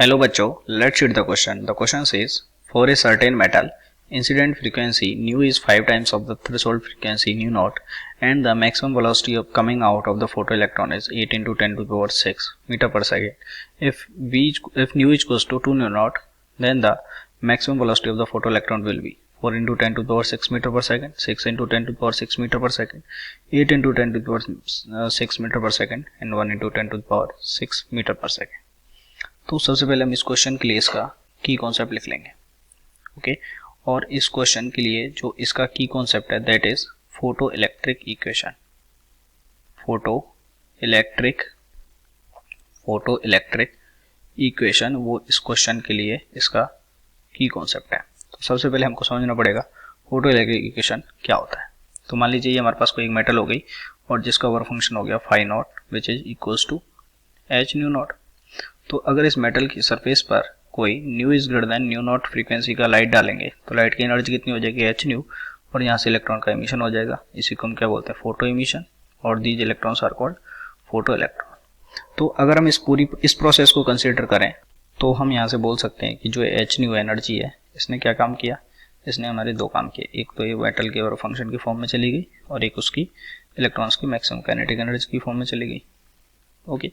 Hello बच्चों, let's read the question. The question says for a certain metal incident frequency nu is 5 times of the threshold frequency nu naught and the maximum velocity of coming out of the photoelectron is 8 into 10 to the power 6 meter per second. If nu is equals to 2 nu naught, then the maximum velocity of the photoelectron will be 4 into 10 to the power 6 meter per second, 6 into 10 to the power 6 meter per second, 8 into 10 to the power 6 meter per second and 1 into 10 to the power 6 meter per second. तो सबसे पहले हम इस question के लिए इसका की concept लिख लेंगे. ओके, और इस क्वेश्चन के लिए जो इसका की कॉन्सेप्ट है that is photo electric equation. Photo electric equation वो इस क्वेश्चन के लिए इसका की कॉन्सेप्ट है. तो सबसे पहले हमको समझना पड़ेगा फोटो इलेक्ट्रिक इक्वेशन क्या होता है. तो मान लीजिए ये हमारे पास कोई एक मेटल हो गई और जिसका वर्क फंक्शन हो गया phi naught which is equals to h nu naught. तो अगर इस मेटल की सरफेस पर कोई nu is greater than nu naught frequency का लाइट डालेंगे तो लाइट की एनर्जी कितनी हो जाएगी एच न्यू, और यहाँ से इलेक्ट्रॉन का एमिशन हो जाएगा. इसी को हम क्या बोलते हैं फोटो एमिशन, और these electrons are called photo electron. तो अगर हम इस प्रोसेस को कंसिडर करें तो हम यहाँ से बोल सकते हैं कि जो एच न्यू एनर्जी है इसने क्या काम किया, इसने हमारे दो काम किए. एक तो ये मेटल के वर्क फंक्शन की फॉर्म में चली गई और एक उसकी इलेक्ट्रॉन्स की मैक्सिमम काइनेटिक एनर्जी की फॉर्म में चली गई. ओके,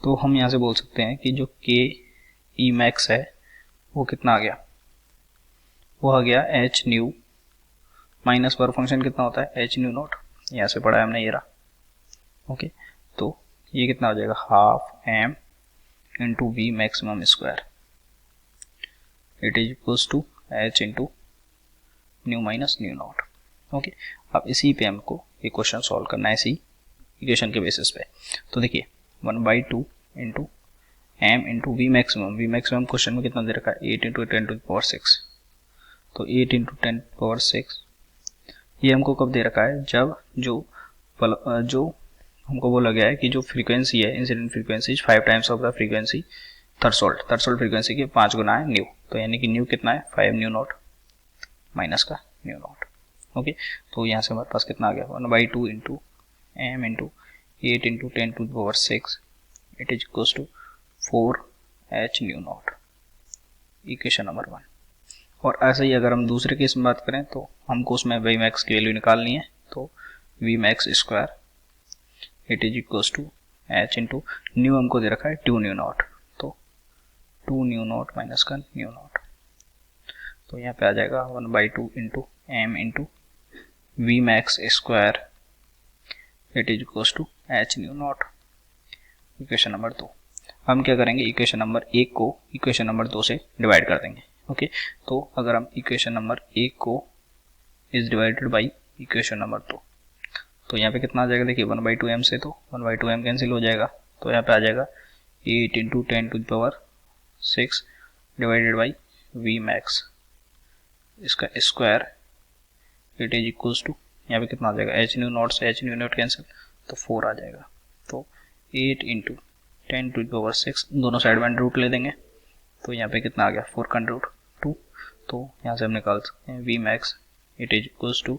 तो हम यहाँ से बोल सकते हैं कि जो के ई मैक्स है वो कितना आ गया, वो आ गया H new minus work function कितना होता है एच न्यू नॉट. यहाँ से पढ़ा है हमने ये रहा. ओके, तो ये कितना हो जाएगा half m into v maximum square it is equals to h into nu minus nu naught. Okay, अब इसी पे हमको ये क्वेश्चन सॉल्व करना है इसी इक्वेशन के बेसिस पे. तो देखिए 1/2 into m into v maximum question में कितना दे रखा है 8 इंटू 10 टू द पावर 6. तो 8 इंटू 10 पावर 6 ये हमको कब दे रखा है, जब जो हमको बोला गया है कि जो फ्रीक्वेंसी है incident frequency 5 times of the frequency threshold frequency के 5 गुना है न्यू. तो यानी कि न्यू कितना है 5 न्यू नॉट माइनस का न्यू नॉट. ओके, तो यहाँ से हमारे पास कितना आ गया 1/2 into m into 8 into 10 to the power 6 it is equals to 4h nu naught, equation number 1. और ऐसे ही अगर हम दूसरे केस में बात करें तो हमको उसमें वी मैक्स की वैल्यू निकालनी है. तो v max square it is equals to h into nu हमको दे रखा है 2 न्यू नॉट, तो 2 न्यू नॉट माइनस का न्यू नॉट. तो यहाँ पे आ जाएगा 1/2 into m into v max square it is equals to h nu naught, equation number 2. हम क्या करेंगे इक्वेशन नंबर 1 को इक्वेशन नंबर 2 से डिवाइड कर देंगे. ओके, तो अगर हम इक्वेशन नंबर 1 को is divided by equation number 2 तो यहाँ पे कितना आ जाएगा देखिए 1/2 एम से तो 1/2 एम कैंसिल हो जाएगा. तो यहाँ पे आ जाएगा 8 into 10 to the power 6 divided by v max इसका square it is equals to यहाँ पे कितना आ जाएगा एच न्यू नॉट से एच न्यू नॉट कैंसिल तो 4 आ जाएगा. तो 8 इंटू 10 टू द पावर 6 दोनों साइड में रूट ले देंगे. तो यहाँ पे कितना आ गया 4 का रूट 2. तो यहाँ से हम निकाल सकते हैं v max it is equals to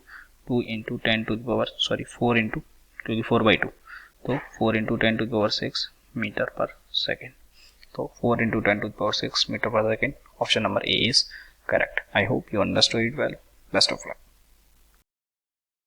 2 into 10 to the power 4 into क्योंकि 4/2 तो 4 into 10 to the power 6 metre per second. तो 4 into 10 to the power 6 metre per second. Option number A is correct. I hope you understood it well. Best of luck.